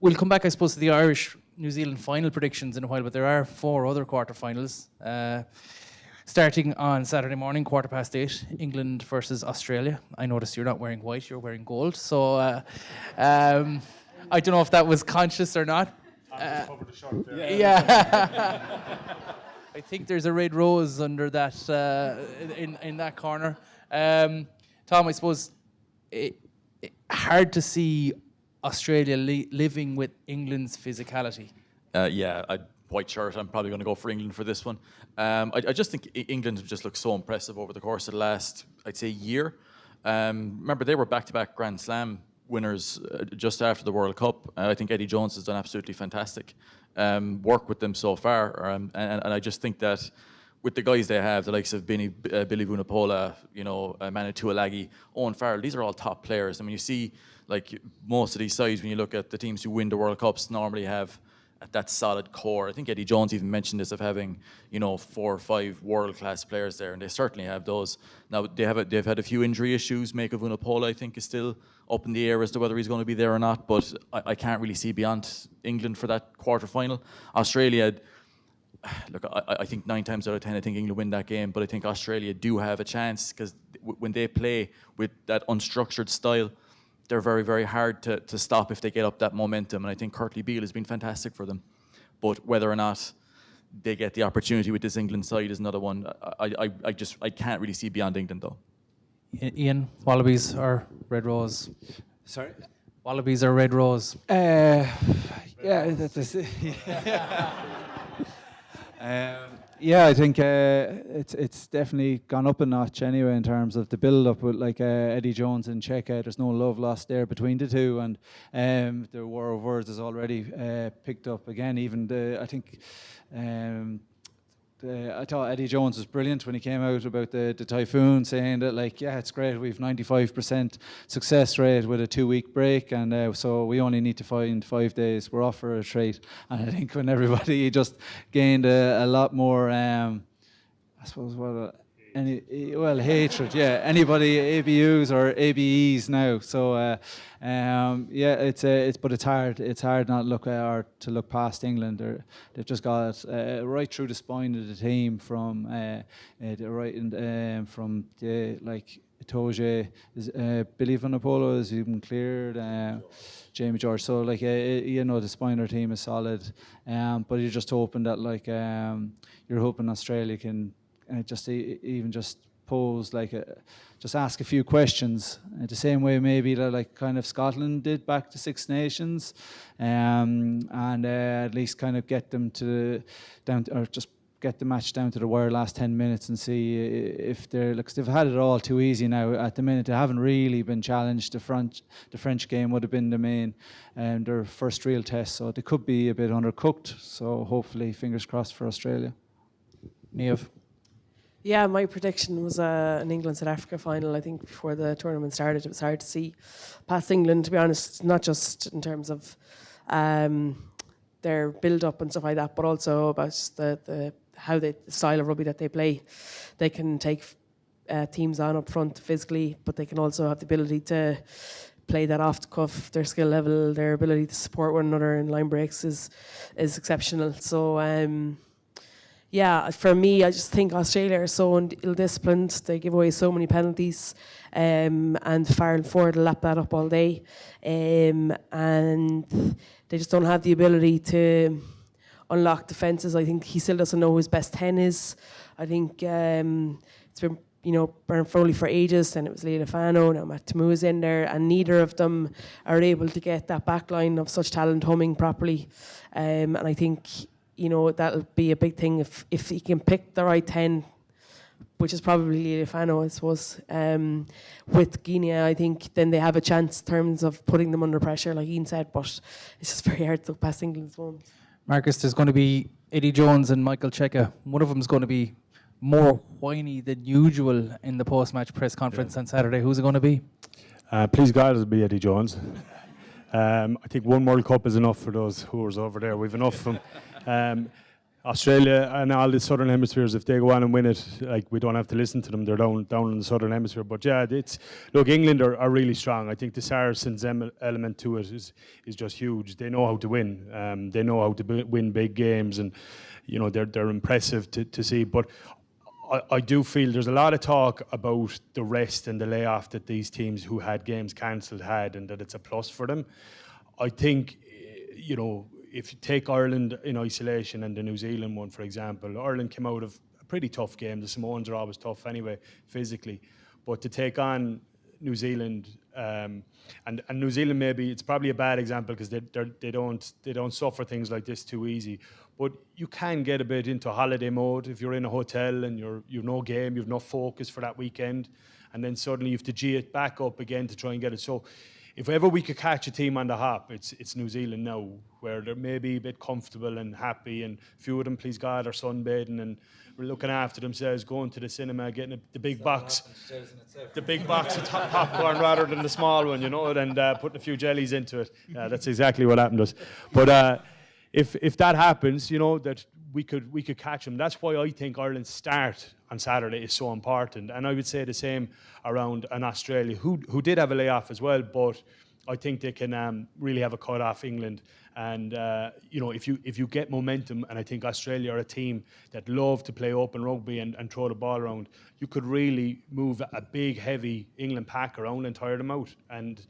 we'll come back, I suppose, to the Irish-New Zealand final predictions in a while, but there are 4 other quarterfinals. Starting on Saturday morning, 8:15, England versus Australia. I noticed you're not wearing white, you're wearing gold. So I don't know if that was conscious or not. Just cover the shirt there. Yeah. I think there's a red rose under that, in that corner. Tom, I suppose, hard to see Australia living with England's physicality. White shirt. I'm probably going to go for England for this one. I just think England have just looked so impressive over the course of the last, I'd say, year. Remember, they were back-to-back Grand Slam winners just after the World Cup. I think Eddie Jones has done absolutely fantastic work with them so far. And I just think that with the guys they have, the likes of Billy Vunipola, Manu Tuilagi, Owen Farrell, these are all top players. I mean, you see, like, most of these sides, when you look at the teams who win the World Cups, normally have that solid core. I think Eddie Jones even mentioned this, of having 4 or 5 world-class players there, and they certainly have those. Now they've had a few injury issues. Mako Vunipola, I think, is still up in the air as to whether he's going to be there or not. But I can't really see beyond England for that quarter-final. Australia, look, I think 9 times out of 10, I think England win that game. But I think Australia do have a chance, because when they play with that unstructured style, they're very, very hard to stop if they get up that momentum. And I think Curtly Beale has been fantastic for them. But whether or not they get the opportunity with this England side is another one. I can't really see beyond England, though. Ian, Wallabies or Red Rose? Sorry? Wallabies or Red Rose? I think it's definitely gone up a notch anyway in terms of the build-up with Eddie Jones and Cheika. There's no love lost there between the two, and the war of words is already picked up again. Even I thought Eddie Jones was brilliant when he came out about the typhoon, saying that it's great, we've 95% success rate with a 2-week break, and so we only need to find 5 days. We're off for a treat. And I think when everybody just gained a lot more, I suppose hatred. Yeah, anybody ABUs or ABEs now. So it's hard. It's hard not to look past England. They've just got right through the spine of the team from Itoje, Billy Vunipola is even cleared. Jamie George. So the spine of the team is solid. But you're just hoping that you're hoping Australia can. Just pose just ask a few questions the same way maybe that kind of Scotland did back to Six Nations, and at least kind of get them get the match down to the wire last 10 minutes and see if they've had it all too easy now. At the minute, they haven't really been challenged. The French game would have been the main and their first real test, so they could be a bit undercooked. So hopefully, fingers crossed for Australia. Niamh? Yeah, my prediction was an England-South Africa final. I think before the tournament started, it was hard to see past England, to be honest, not just in terms of their build-up and stuff like that, but also about the style of rugby that they play. They can take teams on up front physically, but they can also have the ability to play that off the cuff. Their skill level, their ability to support one another in line breaks is exceptional. So for me, I just think Australia are so ill-disciplined. They give away so many penalties, and Farrell Ford will lap that up all day. And they just don't have the ability to unlock defences. I think he still doesn't know who his best 10 is. I think it's been, Bernard Foley for ages, and it was Leila Fano, now Matt Tamu is in there, and neither of them are able to get that back line of such talent humming properly. And I think that'll be a big thing if he can pick the right 10, which is probably Leila Fano, I suppose. With Guinea, I think then they have a chance in terms of putting them under pressure, like Ian said, but it's just very hard to look past England's moment. Marcus, there's going to be Eddie Jones and Michael Cheika. One of them is going to be more whiny than usual in the post-match press conference on Saturday. Who's it going to be? Please God, it'll be Eddie Jones. I think one World Cup is enough for those who's over there. We've enough of them. Australia and all the southern hemispheres, if they go on and win it, like, we don't have to listen to them. They're down in the southern hemisphere. But yeah, look, England are really strong. I think the Saracens element to it is just huge. They know how to win. They know how to win big games, and you know, they're impressive to see. But I do feel there's a lot of talk about the rest and the layoff that these teams who had games cancelled had, and that it's a plus for them. I think, you know, if you take Ireland in isolation and the New Zealand one, for example, Ireland came out of a pretty tough game. The Samoans are always tough anyway, physically. But to take on New Zealand, and New Zealand, maybe it's probably a bad example because they don't suffer things like this too easy. But you can get a bit into holiday mode if you're in a hotel and you've no game, you've no focus for that weekend, and then suddenly you have to G it back up again to try and get it. So if ever we could catch a team on the hop, it's New Zealand now, where they're maybe a bit comfortable and happy, and a few of them, please God, are sunbathing and looking after themselves, going to the cinema, getting the big box, the big box of popcorn rather than the small one, you know, and putting a few jellies into it. That's exactly what happened to us. But if that happens, you know, that we could catch them. That's why I think Ireland's start on Saturday is so important. And I would say the same around an Australia, who did have a layoff as well, but I think they can really have a cut off England. And you know, if you get momentum, and I think Australia are a team that love to play open rugby and throw the ball around, you could really move a big, heavy England pack around and tire them out. And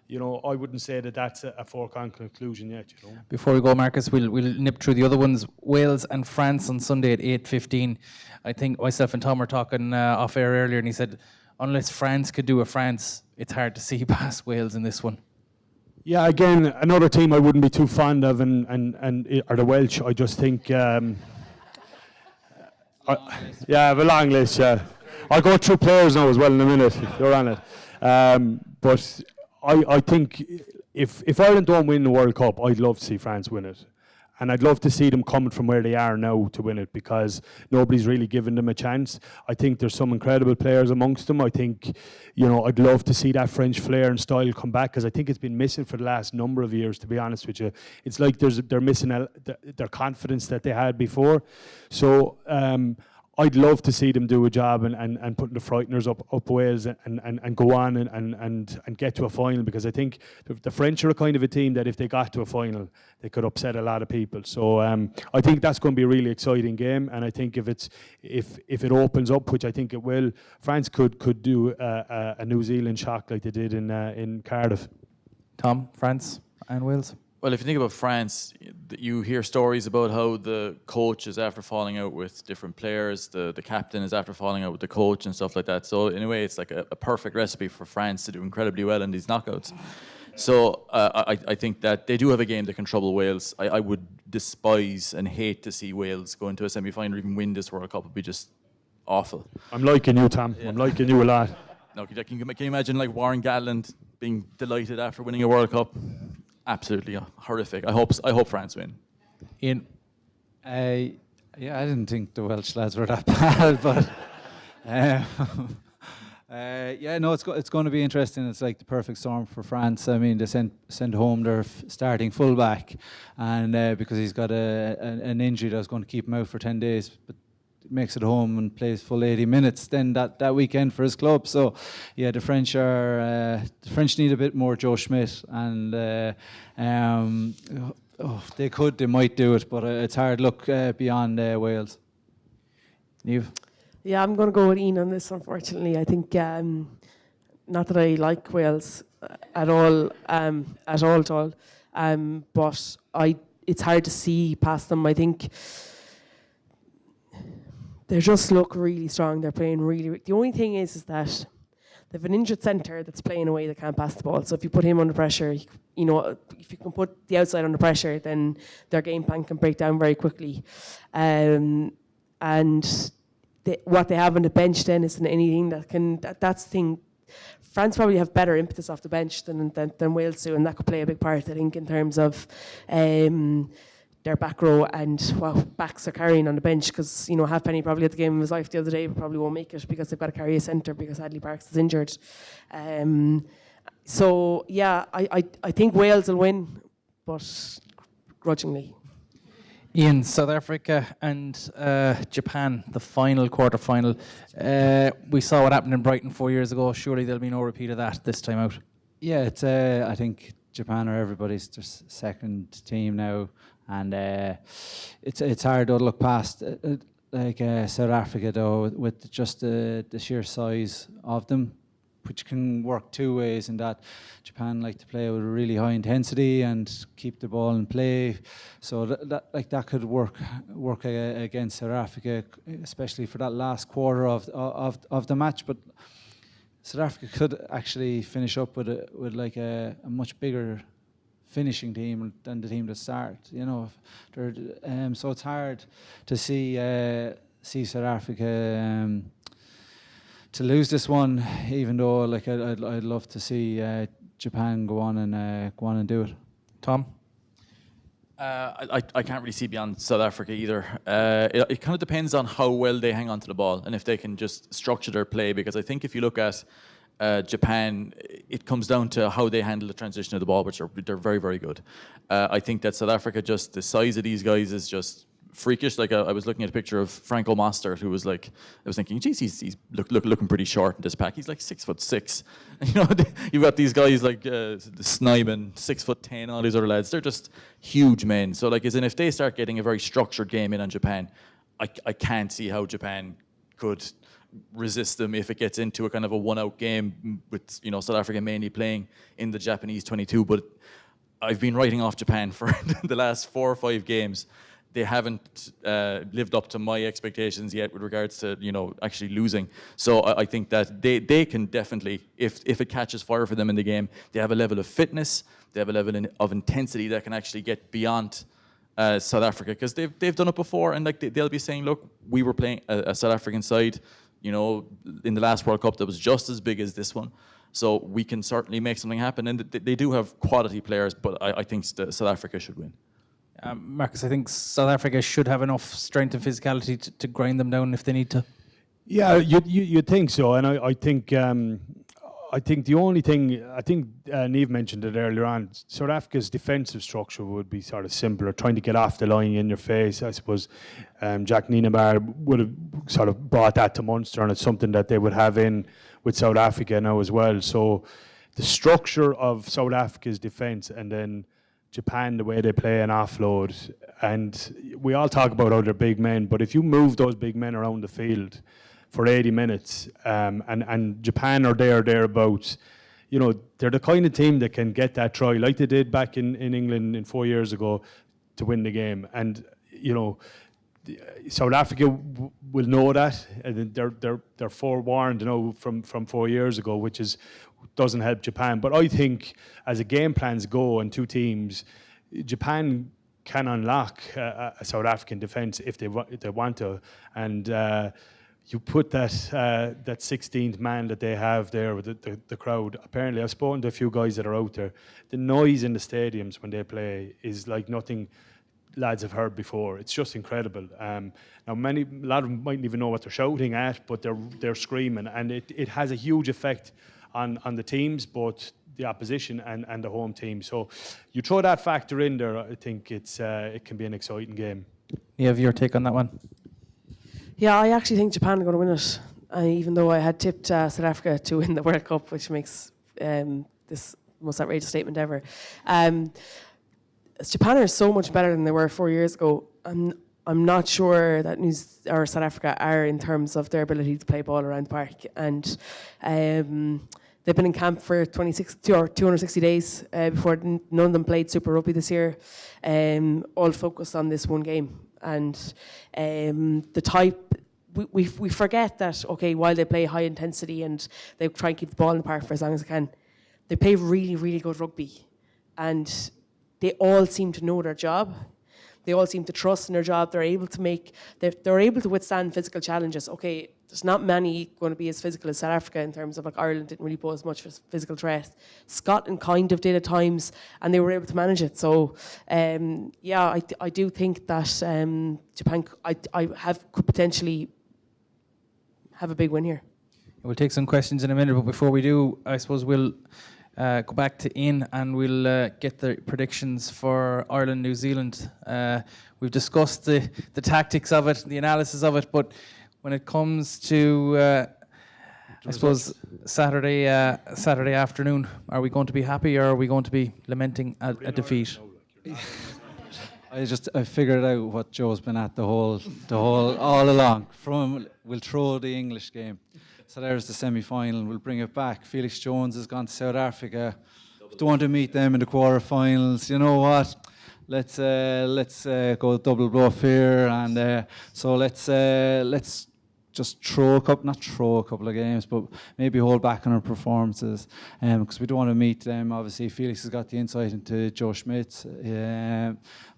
you know, I wouldn't say that that's a foregone conclusion yet. You know. Before we go, Marcus, we'll nip through the other ones. Wales and France on Sunday at 8:15. I think myself and Tom were talking off air earlier, and he said, unless France could do a France, it's hard to see past Wales in this one. Yeah, again, another team I wouldn't be too fond of, and are the Welsh. I just think, yeah, I have a long list. Yeah, I'll go through players now as well in a minute. You're on it, but I think if Ireland don't win the World Cup, I'd love to see France win it. And I'd love to see them coming from where they are now to win it, because nobody's really given them a chance. I think there's some incredible players amongst them. I think, you know, I'd love to see that French flair and style come back, because I think it's been missing for the last number of years, to be honest with you. It's like they're missing their confidence that they had before. So I'd love to see them do a job and putting the Frighteners up Wales and go on and get to a final, because I think the French are a kind of a team that if they got to a final, they could upset a lot of people. So I think that's going to be a really exciting game, and I think if it opens up, which I think it will, France could do a New Zealand shock like they did in Cardiff. Tom, France and Wales. Well, if you think about France, you hear stories about how the coach is after falling out with different players, the captain is after falling out with the coach and stuff like that. So in a way, it's like a perfect recipe for France to do incredibly well in these knockouts. So I think that they do have a game that can trouble Wales. I would despise and hate to see Wales go into a semi-final or even win this World Cup. It would be just awful. I'm liking you, Tom. Yeah. I'm liking you a lot. No, can you imagine like Warren Gatland being delighted after winning a World Cup? Absolutely horrific. I hope France win. Ian? Yeah, I didn't think the Welsh lads were that bad, but yeah, no, it's going to be interesting. It's like the perfect storm for France. I mean, they sent home their starting fullback, and because he's got an injury that's going to keep him out for 10 days, but makes it home and plays full 80 minutes then that weekend for his club. So yeah, the French need a bit more Joe Schmidt, and they might do it, but it's hard luck beyond Wales. Niamh? Yeah, I'm going to go with Ian on this, unfortunately. I think, not that I like Wales at all, but it's hard to see past them. I think they just look really strong. They're playing really. The only thing is that they have an injured centre that's playing away that can't pass the ball. So if you put him under pressure, you know, if you can put the outside under pressure, then their game plan can break down very quickly. And what they have on the bench then isn't anything that can. That's the thing. France probably have better impetus off the bench than Wales do, and that could play a big part, I think, in terms of their back row and what backs are carrying on the bench, because, you know, Halfpenny probably at the game of his life the other day probably won't make it because they've got to carry a centre because Hadley Parks is injured. So yeah, I think Wales will win, but grudgingly. Ian, South Africa and Japan, the final quarter-final. We saw what happened in Brighton 4 years ago. Surely there'll be no repeat of that this time out. Yeah, it's I think Japan are everybody's second team now, and it's hard to look past South Africa though, with just the sheer size of them, which can work two ways. In that Japan like to play with really high intensity and keep the ball in play, so that could work against South Africa, especially for that last quarter of the match. But South Africa could actually finish up with a much bigger finishing team than the team that start. So it's hard to see South Africa to lose this one, even though I'd love to see Japan go on and do it. Tom? I can't really see beyond South Africa either. It kind of depends on how well they hang on to the ball and if they can just structure their play, because I think if you look at Japan, it comes down to how they handle the transition of the ball, which they're very, very good. I think that South Africa, just the size of these guys is just freakish. Like I was looking at a picture of Franco Mostert, who was like, I was thinking, geez, he's looking pretty short in this pack. He's like 6'6". You've got these guys like Snyman, 6'10", all these other lads. They're just huge men. So as in if they start getting a very structured game in on Japan, I can't see how Japan could resist them if it gets into a kind of a one-out game with South Africa mainly playing in the Japanese 22. But I've been writing off Japan for the last 4 or 5 games. They haven't lived up to my expectations yet with regards to actually losing. So I think that they can definitely, if it catches fire for them in the game, they have a level of fitness, they have a level of intensity that can actually get beyond South Africa, because they've done it before, and they'll be saying, look, we were playing a South African side, in the last World Cup that was just as big as this one. So we can certainly make something happen, and they do have quality players, but I think South Africa should win. Marcus, I think South Africa should have enough strength and physicality to grind them down if they need to. Yeah, you think so, and I think the only thing, Niamh mentioned it earlier on, South Africa's defensive structure would be sort of simpler, trying to get off the line in your face. I suppose Jack Niamh would have sort of brought that to Munster, and it's something that they would have in with South Africa now as well. So the structure of South Africa's defence, and then Japan, the way they play and offload, and we all talk about how they're big men, but if you move those big men around the field for 80 minutes, and Japan are thereabouts, they're the kind of team that can get that try, like they did back in England 4 years ago, to win the game. And South Africa will know that, and they're forewarned, from 4 years ago, which doesn't help Japan. But I think as the game plans go and two teams, Japan can unlock a South African defence if they want to, and you put that 16th man that they have there with the crowd. Apparently, I've spoken to a few guys that are out there. The noise in the stadiums when they play is like nothing lads have heard before. It's just incredible. Now, a lot of them mightn't even know what they're shouting at, but they're screaming, and it has a huge effect on the teams, both the opposition and the home team. So you throw that factor in there, I think it can be an exciting game. You have your take on that one? Yeah, I actually think Japan are going to win it, even though I had tipped South Africa to win the World Cup, which makes this most outrageous statement ever. Japan are so much better than they were 4 years ago. I'm not sure that South Africa are in terms of their ability to play ball around the park, and they've been in camp for 260 days before. None of them played Super Rugby this year, all focused on this one game. And the type, we forget that, okay, while they play high intensity and they try and keep the ball in the park for as long as they can, they play really, really good rugby. And they all seem to know their job. They all seem to trust in their job. They're able to withstand physical challenges. Okay, there's not many going to be as physical as South Africa in terms of Ireland didn't really pose much physical threat. Scotland kind of did at times, and they were able to manage it. So, I do think that Japan could potentially have a big win here. We'll take some questions in a minute, but before we do, I suppose we'll go back to Ian and we'll get the predictions for Ireland, New Zealand. We've discussed the tactics of it, the analysis of it, but when it comes to, I suppose, Saturday afternoon, are we going to be happy or are we going to be lamenting a defeat? I figured out what Joe's been at the whole all along. We'll throw the English game. So there's the semi-final. We'll bring it back. Felix Jones has gone to South Africa. Don't want to meet them in the quarterfinals. You know what? Let's go double bluff here, and so let's just not throw a couple of games, but maybe hold back on our performances, because we don't want to meet them. Obviously, Felix has got the insight into Joe Schmidt's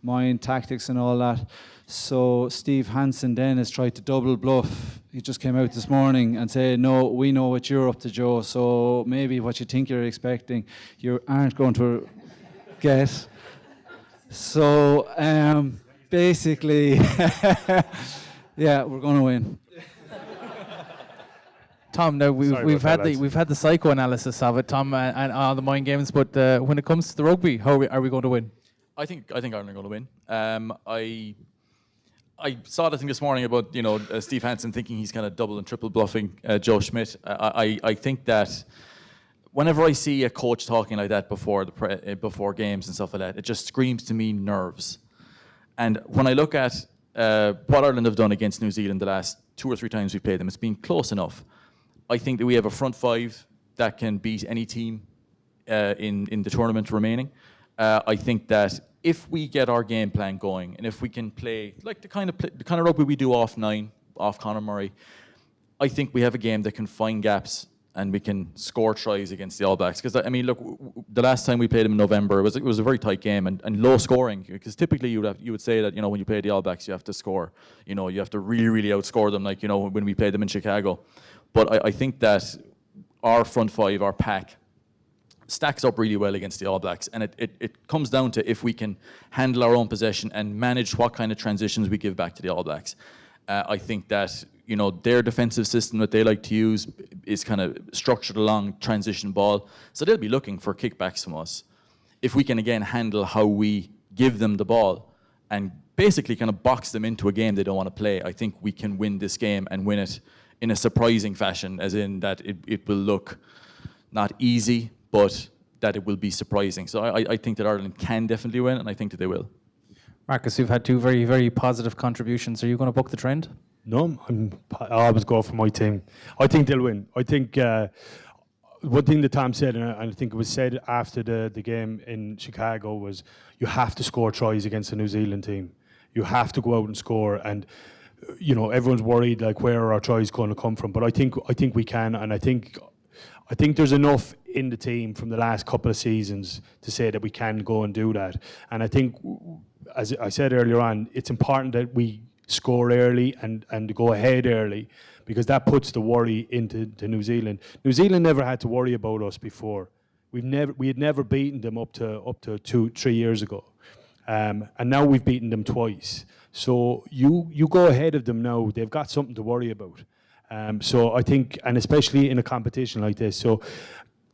mind, tactics, and all that. So Steve Hansen then has tried to double bluff. He just came out this morning and said, "No, we know what you're up to, Joe. So maybe what you think you're expecting, you aren't going to get." So basically, yeah, we're going to win. Tom, now we've had the psychoanalysis of it, Tom, and all the mind games. But when it comes to the rugby, how are we going to win? I think Ireland are going to win. I saw the thing this morning about Steve Hansen thinking he's kind of double and triple bluffing Joe Schmidt. I think that whenever I see a coach talking like that before games and stuff like that, it just screams to me nerves. And when I look at what Ireland have done against New Zealand the last 2 or 3 times we played them, it's been close enough. I think that we have a front 5 that can beat any team in the tournament remaining. I think that if we get our game plan going and if we can play like the kind of rugby we do off 9, off Conor Murray, I think we have a game that can find gaps and we can score tries against the All Blacks. Because I mean, look, the last time we played them in November, it was a very tight game and low scoring. Because typically you would say that when you play the All Blacks, you have to score. You have to really, really outscore them. Like when we played them in Chicago. But I think that our front 5, our pack, stacks up really well against the All Blacks. And it comes down to if we can handle our own possession and manage what kind of transitions we give back to the All Blacks. I think that, their defensive system that they like to use is kind of structured along transition ball. So they'll be looking for kickbacks from us. If we can, again, handle how we give them the ball and basically kind of box them into a game they don't want to play, I think we can win this game and win it in a surprising fashion, as in that it will look not easy, but that it will be surprising. So I think that Ireland can definitely win, and I think that they will. Marcus, you've had 2 very, very positive contributions. Are you going to buck the trend? No, I always go for my team. I think they'll win. I think one thing that Tom said, and I think it was said after the game in Chicago, was you have to score tries against the New Zealand team. You have to go out and score, and everyone's worried like where are our tries going to come from. But I think we can, and I think there's enough in the team from the last couple of seasons to say that we can go and do that. And I think, as I said earlier on, it's important that we score early and go ahead early, because that puts the worry into New Zealand. New Zealand never had to worry about us before. We had never beaten them up to 2-3 years ago, and now we've beaten them twice. So you go ahead of them now. They've got something to worry about. So I think, and especially in a competition like this, so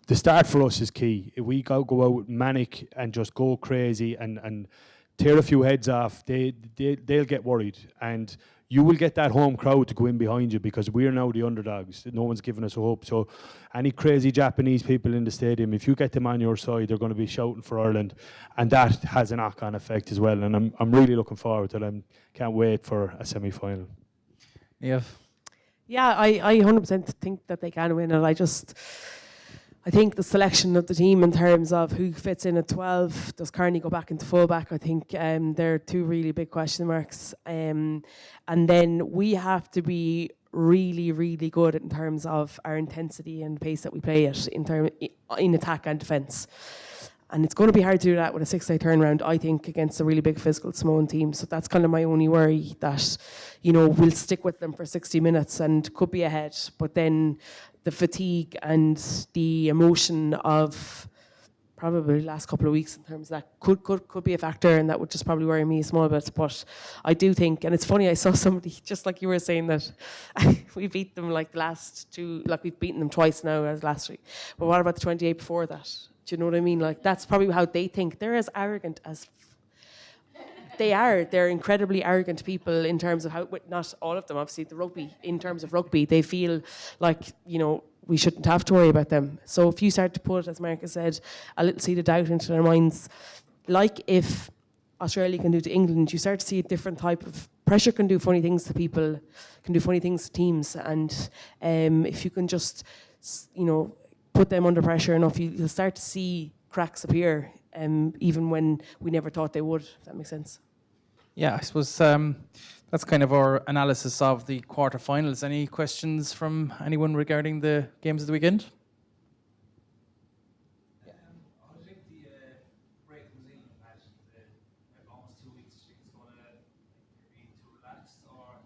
the start for us is key. If we go out manic and just go crazy and tear a few heads off, they'll get worried, and you will get that home crowd to go in behind you, because we're now the underdogs. No one's giving us a hope. So any crazy Japanese people in the stadium, if you get them on your side, they're going to be shouting for Ireland, and that has a knock-on effect as well. And I'm really looking forward to it. I can't wait for a semi-final. Niamh? Yeah, I 100% think that they can win it. I think the selection of the team in terms of who fits in at 12, does Kearney go back into fullback? I think there are 2 really big question marks. And then we have to be really, really good in terms of our intensity and pace that we play it in attack and defence. And it's going to be hard to do that with a 6-day turnaround, I think, against a really big physical Samoan team. So that's kind of my only worry, that, we'll stick with them for 60 minutes and could be ahead. But then the fatigue and the emotion of probably the last couple of weeks in terms of that could be a factor, and that would just probably worry me a small bit. But I do think, and it's funny, I saw somebody, just like you were saying, that we beat them like the last 2, like we've beaten them twice now as last week. But what about the 28 before that? Do you know what I mean? Like, that's probably how they think. They're as arrogant as they are. They're incredibly arrogant people in terms of how, not all of them, obviously, the rugby, in terms of rugby, they feel like, you know, we shouldn't have to worry about them. So if you start to put, as Marcus said, a little seed of doubt into their minds, like if Australia can do to England, you start to see a different type of pressure can do funny things to people, can do funny things to teams. And if you can just, you know, put them under pressure enough, you'll start to see cracks appear, even when we never thought they would, if that makes sense. Yeah, I suppose that's kind of our analysis of the quarterfinals. Any questions from anyone regarding the games of the weekend? I think the break New Zealand match, almost 2 weeks, do you think it's going to be too relaxed, or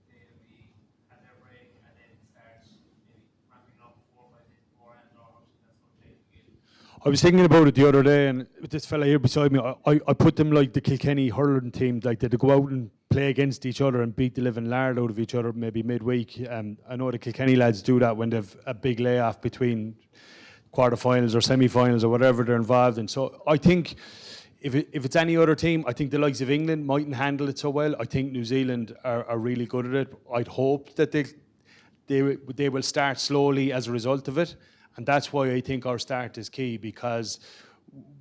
they'll be at their break and then start maybe ramping up 4 or 5 days beforehand, or how do you think that's going to play the game? I was thinking about it the other day, and this fella here beside me, I put them like the Kilkenny hurling team, like they'd go out and play against each other and beat the living lard out of each other maybe midweek. I know the Kilkenny lads do that when they've a big layoff between quarterfinals or semi-finals or whatever they're involved in. So I think if it's any other team, I think the likes of England mightn't handle it so well. I think New Zealand are really good at it. I'd hope that they will start slowly as a result of it. And that's why I think our start is key, because,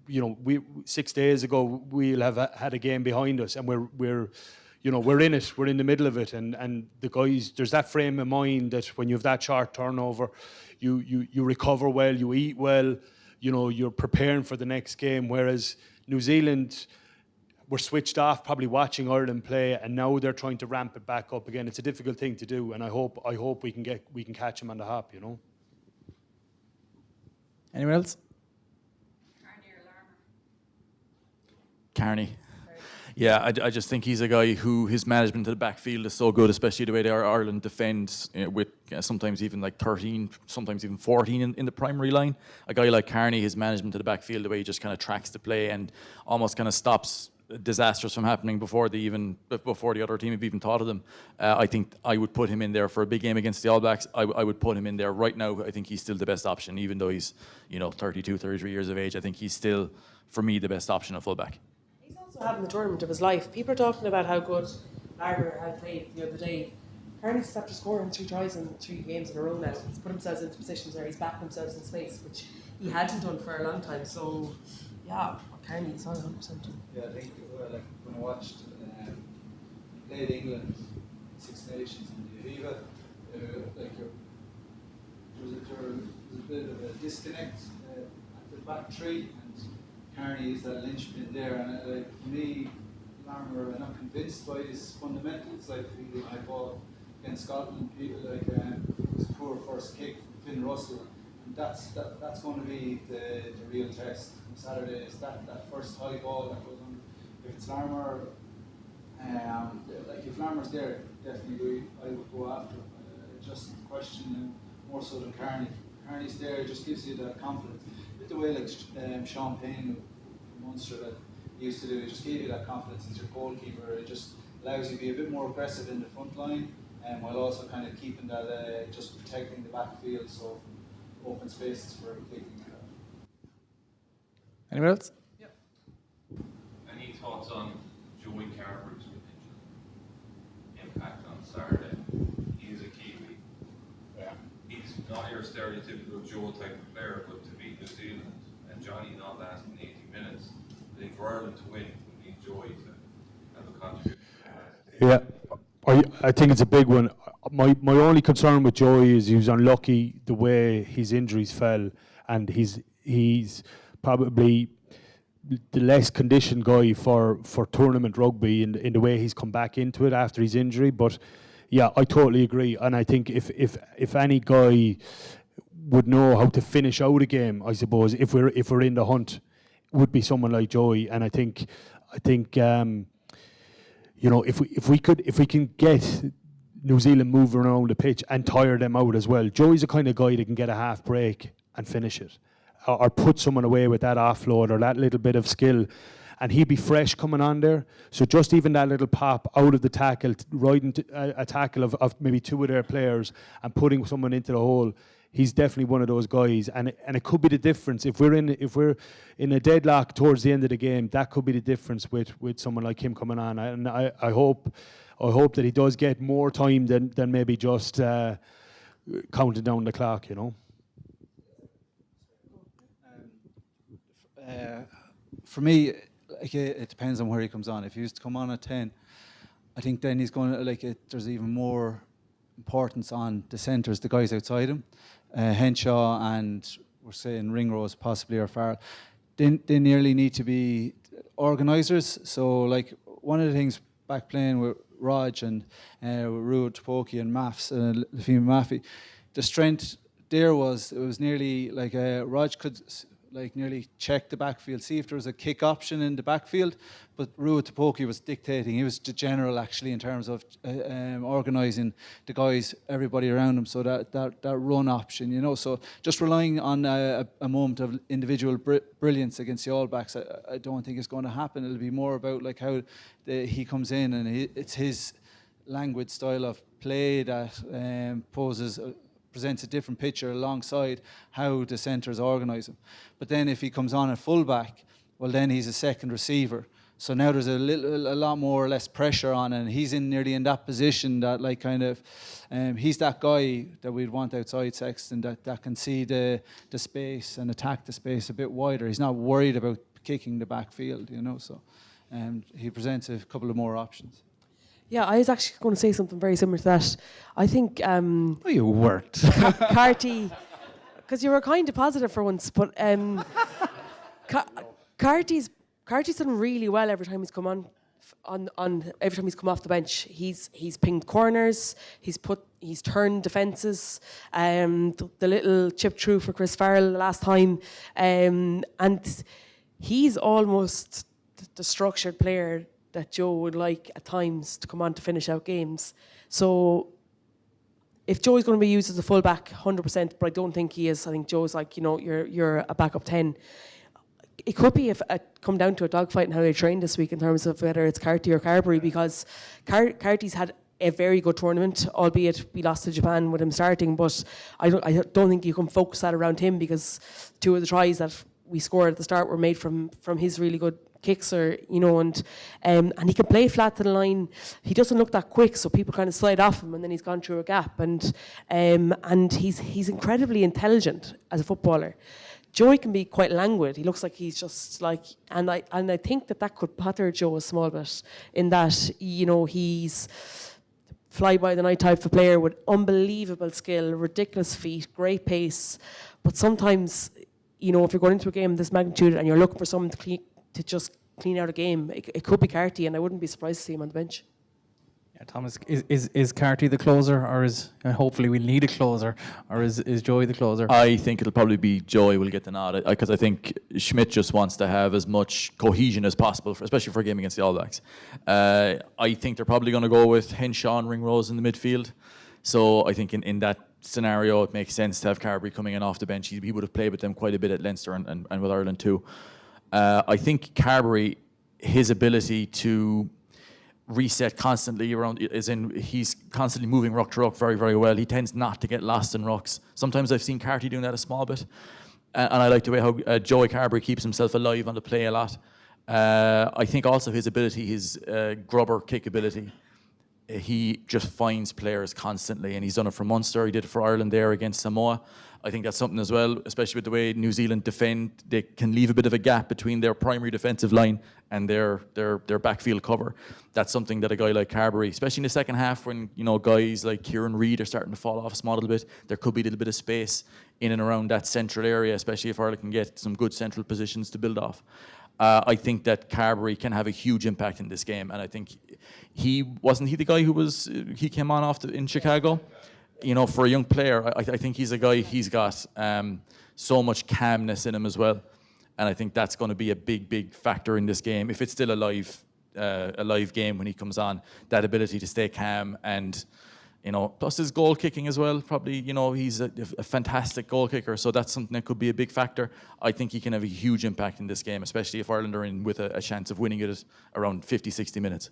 you know, 6 days ago we'll have had a game behind us, and we're in it. We're in the middle of it, and the guys, there's that frame of mind that when you have that short turnover, you recover well, you eat well, you know, you're preparing for the next game. Whereas New Zealand were switched off, probably watching Ireland play, and now they're trying to ramp it back up again. It's a difficult thing to do, and I hope we can catch them on the hop, you know. Anyone else? Carney. Yeah, I just think he's a guy who his management of the backfield is so good, especially the way Ireland defends, you know, with sometimes even like 13, sometimes even 14 in the primary line. A guy like Carney, his management of the backfield, the way he just kind of tracks the play and almost kind of stops disasters from happening before the other team have even thought of them. I think I would put him in there for a big game against the All Blacks. I would put him in there right now. I think he's still the best option, even though he's, you know, 32, 33 years of age. I think he's still, for me, the best option at fullback. He's also having the tournament of his life. People are talking about how good Larger had played the other day. Carney's after scoring 3 tries in 3 games in a row now. He's put himself into positions where he's backed himself in space, which he hadn't done for a long time. So, yeah, Carney's 100%. Yeah, I think like when I watched played England 6 Nations in the Aviva, like there was a bit of a disconnect at the back three, and Carney is that linchpin there. And like for me, Larmour, I'm not convinced by his fundamentals. Like I thought against Scotland, people like it was a poor first kick from Finn Russell, and that's going to be the real test on Saturday. Is that first high ball that goes on? If it's Larmour, like if Larmour's there, definitely I would go after him. Just question more so than Carney. Carney's there, it just gives you that confidence. With the way like Sean Payne from Munster that he used to do, it just gave you that confidence as your goalkeeper. It just allows you to be a bit more aggressive in the front line, while also kind of keeping that, just protecting the backfield, so open spaces for kicking. Anyone else? Any thoughts on Joey Carver's impact on Saturday? He's a Kiwi. Yeah. He's not your stereotypical Joe type of player, but to beat New Zealand and Johnny not lasting 80 minutes, I think for Ireland to win, we need Joey to have a contribution. Yeah, I think it's a big one. My only concern with Joey is he was unlucky the way his injuries fell, and he's probably the less conditioned guy for tournament rugby in the way he's come back into it after his injury. But yeah, I totally agree, and I think if any guy would know how to finish out a game, I suppose if we're in the hunt, would be someone like Joey. And I think you know, if we can get New Zealand moving around the pitch and tire them out as well, Joey's the kind of guy that can get a half break and finish it, or put someone away with that offload or that little bit of skill, and he'd be fresh coming on there. So just even that little pop out of the tackle, riding a tackle of maybe 2 of their players and putting someone into the hole, he's definitely one of those guys, and it could be the difference if we're in a deadlock towards the end of the game. That could be the difference with someone like him coming on, and I hope that he does get more time than maybe just counting down the clock, you know. For me, like, it depends on where he comes on. If he was to come on at 10, I think then he's going to, there's even more importance on the centres, the guys outside him. Henshaw and we're saying Ringrose possibly or Farrell. They nearly need to be organisers. So, like, one of the things back playing with Rog and Ruud Tupoki and Maffs and Lafine Maffey, the strength there was, it was nearly like Rog could nearly check the backfield, see if there was a kick option in the backfield, but Ruud Tupoki was dictating. He was the general actually in terms of organising the guys, everybody around him, so that run option, you know. So just relying on a moment of individual brilliance against the All Blacks, I don't think it's going to happen. It'll be more about like how he comes in, and it's his languid style of play that presents a different picture alongside how the centres organise him. But then if he comes on at fullback, well then he's a second receiver. So now there's a lot more or less pressure on, and he's nearly in that position that like kind of, he's that guy that we'd want outside Sexton that can see the space and attack the space a bit wider. He's not worried about kicking the backfield, you know. So he presents a couple of more options. Yeah, I was actually going to say something very similar to that. I think Oh, you weren't. Carty, because you were kind of positive for once, but Carty's done really well every time he's come on every time he's come off the bench. He's pinged corners, he's turned defences, the little chip through for Chris Farrell the last time, and he's almost the structured player that Joe would like at times to come on to finish out games. So if Joe is going to be used as a fullback, 100%, but I don't think he is. I think Joe's like, you know, you're a backup 10. It could be come down to a dogfight in how they train this week in terms of whether it's Carty or Carberry, because Carty's had a very good tournament, albeit we lost to Japan with him starting, but I don't think you can focus that around him, because two of the tries that we scored at the start were made from his really good kicks, or you know, and he can play flat to the line. He doesn't look that quick, so people kind of slide off him, and then he's gone through a gap, and he's incredibly intelligent as a footballer. Joey can be quite languid. He looks like he's just like, and I think that could bother Joe a small bit, in that, you know, he's fly by the night type of player with unbelievable skill, ridiculous feet, great pace, but sometimes, you know, if you're going into a game of this magnitude and you're looking for someone to just clean out a game, it could be Carty, and I wouldn't be surprised to see him on the bench. Yeah, Thomas, is Carty the closer, or is hopefully we'll need a closer, or is Joey the closer? I think it'll probably be Joey will get the nod, because I think Schmidt just wants to have as much cohesion as possible, especially for a game against the All Blacks. I think they're probably going to go with Henshaw and Ringrose in the midfield. So I think in that scenario, it makes sense to have Carberry coming in off the bench. He would have played with them quite a bit at Leinster and with Ireland too. I think Carberry, his ability to reset constantly around, he's constantly moving ruck to ruck very, very well. He tends not to get lost in rucks. Sometimes I've seen Carty doing that a small bit. And I like the way how Joey Carberry keeps himself alive on the play a lot. I think also his ability, his grubber kick ability, he just finds players constantly, and he's done it for Munster. He did it for Ireland there against Samoa. I think that's something as well, especially with the way New Zealand defend. They can leave a bit of a gap between their primary defensive line and their backfield cover. That's something that a guy like Carberry, especially in the second half, when, you know, guys like Kieran Reid are starting to fall off a small little bit, there could be a little bit of space in and around that central area, especially if Ireland can get some good central positions to build off. I think that Carberry can have a huge impact in this game, and I think wasn't he the guy he came on in Chicago? You know, for a young player, I think he's a guy, he's got so much calmness in him as well, and I think that's going to be a big factor in this game. If it's still a live game when he comes on, that ability to stay calm, and, you know, plus his goal kicking as well. Probably, you know, he's a fantastic goal kicker, so that's something that could be a big factor. I think he can have a huge impact in this game, especially if Ireland are in with a chance of winning it at around 50, 60 minutes.